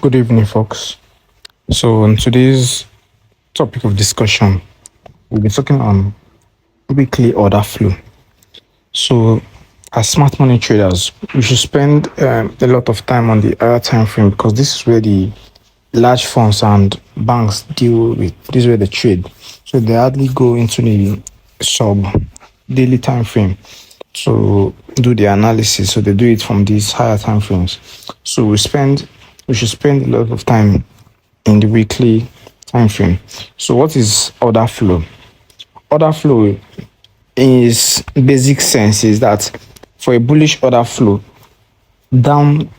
Good evening, folks. So, in today's topic of discussion, we'll be talking on weekly order flow. So, as smart money traders, we should spend a lot of time on the higher time frame because this is where the large funds and banks deal with. This is where they trade. So, they hardly go into the sub daily time frame to do the analysis. So, they do it from these higher time frames. So, we should spend a lot of time in the weekly time frame. So what is order flow? Order flow is basic sense is that for a bullish order flow, down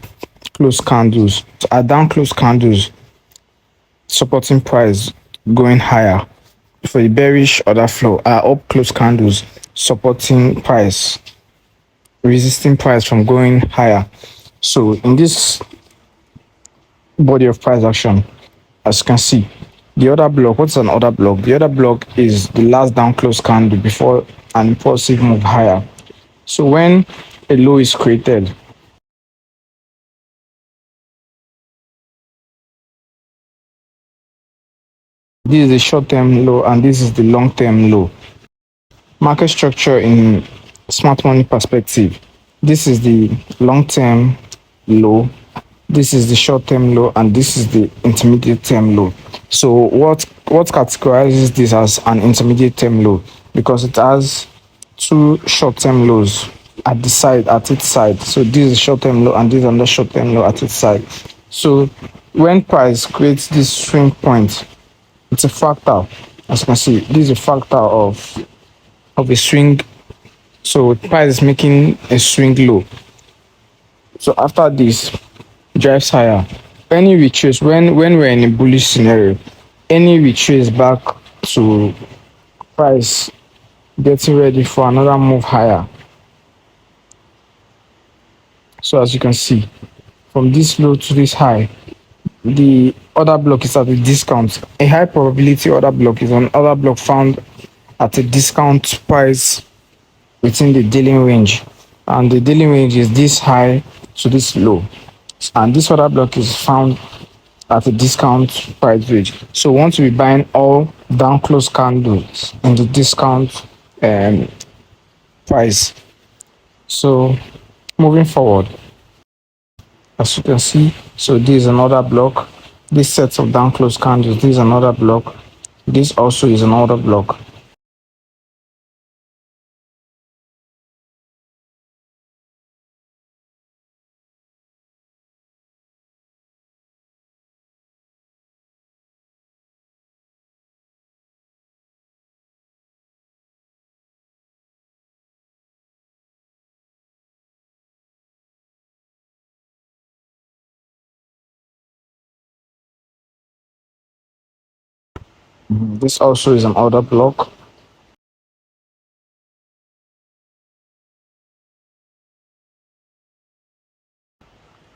close candles are down close candles supporting price going higher. For the bearish order flow are up close candles supporting price, resisting price from going higher. So in this body of price action, as you can see, the order block, what's an order block? The order block is the last down close candle before an impulsive move higher. So when a low is created, this is the short-term low and this is the long-term low. Market structure in smart money perspective, this is the long-term low, this is the short-term low, and this is the intermediate term low. So what categorizes this as an intermediate term low? Because it has two short-term lows at the side, at its side. So this is short-term low and this is another short-term low at its side. So when price creates this swing point, it's a fractal. As you can see, this is a fractal of a swing. So price is making a swing low. So after this, drives higher. Any retrace when we're in a bullish scenario, any retrace back to price getting ready for another move higher. So as you can see, from this low to this high, the order block is at a discount. A high probability order block is an order block found at a discount price within the daily range, and the daily range is this high to this low, and this order block is found at a discount price range. So we want to be buying all down close candles in the discount price. So moving forward, as you can see, so this is another block, this sets of down close candles, this is another block, this also is another block. This also is an order block.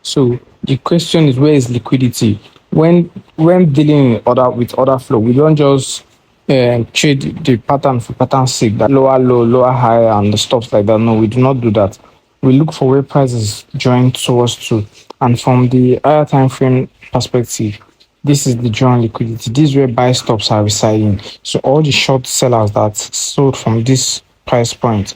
So the question is, where is liquidity? When dealing with order flow, we don't just trade the pattern for pattern's sake, that lower low, lower high, and stuff like that. No, we do not do that. We look for where prices join towards to, and from the higher time frame perspective, this is the joint liquidity. This is where buy stops are residing. So all the short sellers that sold from this price point,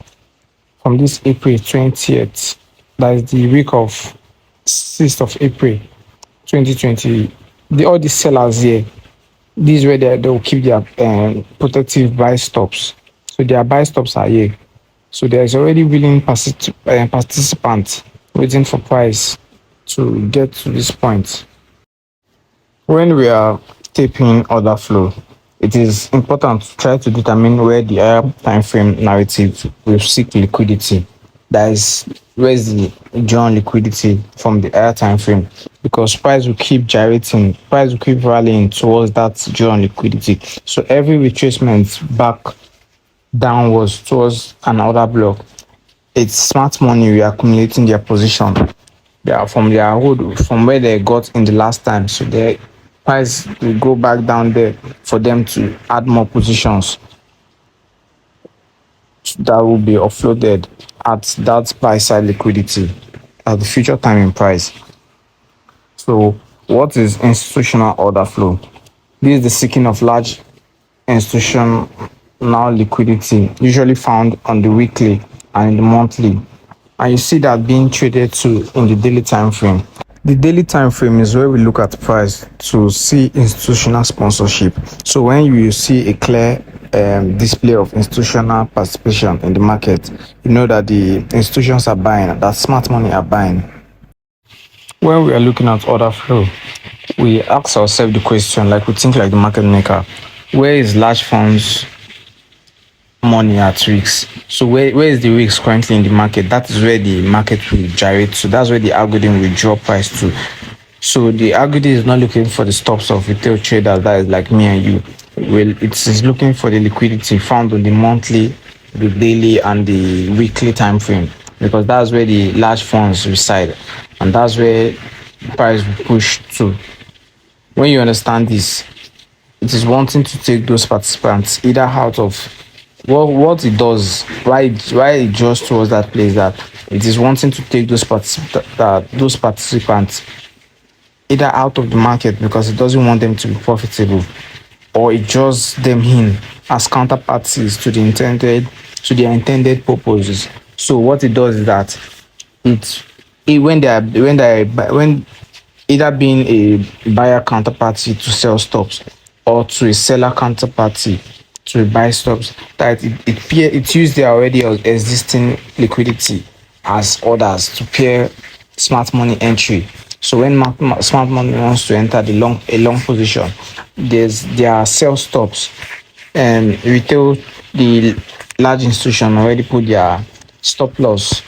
from this April 20th, that is the week of 6th of April 2020, all the sellers here, this is where they will keep their protective buy stops. So their buy stops are here. So there's already willing participants waiting for price to get to this point. When we are taping order flow, it is important to try to determine where the higher time frame narrative will seek liquidity. That is, where is the joint liquidity from the higher time frame? Because price will keep gyrating, price will keep rallying towards that joint liquidity. So every retracement back downwards towards an order block, it's smart money reaccumulating their position. They are from their hold, from where they got in the last time. So their price will go back down there for them to add more positions that will be offloaded at that buy side liquidity at the future time in price. So What is institutional order flow? This is the seeking of large institutional liquidity, usually found on the weekly and in the monthly. And you see that being traded to in the daily time frame. The daily time frame is where we look at price to see institutional sponsorship. So when you see a clear display of institutional participation in the market, you know that the institutions are buying, that smart money are buying. When we are looking at order flow, we ask ourselves the question, like we think like the market maker, where is large funds money at risk? So where is the risk currently in the market? That is where the market will gyrate to. That's where the algorithm will drop price to. So the algorithm is not looking for the stops of retail traders, that is like me and you. Well, it is looking for the liquidity found on the monthly, the daily, and the weekly time frame, because that's where the large funds reside, and that's where price will push to. When you understand this, it is wanting to take those participants either out of what it does, why it draws towards that place, that it is wanting to take those participants either out of the market because it doesn't want them to be profitable, or it draws them in as counterparties to their intended purposes. So what it does is that when either being a buyer counterparty to sell stops, or to a seller counterparty to buy stops, that it use their already existing liquidity as orders to pair smart money entry. So when smart money wants to enter a long position, there are sell stops, and retail, the large institution already put their stop loss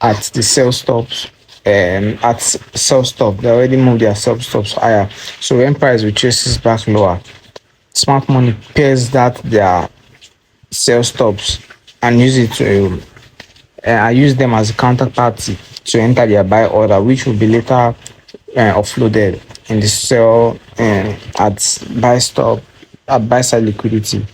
at the sell stops. At sell stop, they already moved their sell stops higher. So when price retraces back lower, smart money pairs that their sell stops and use it to I use them as a counterparty to enter their buy order, which will be later offloaded in the sell at buy stop at buy side liquidity.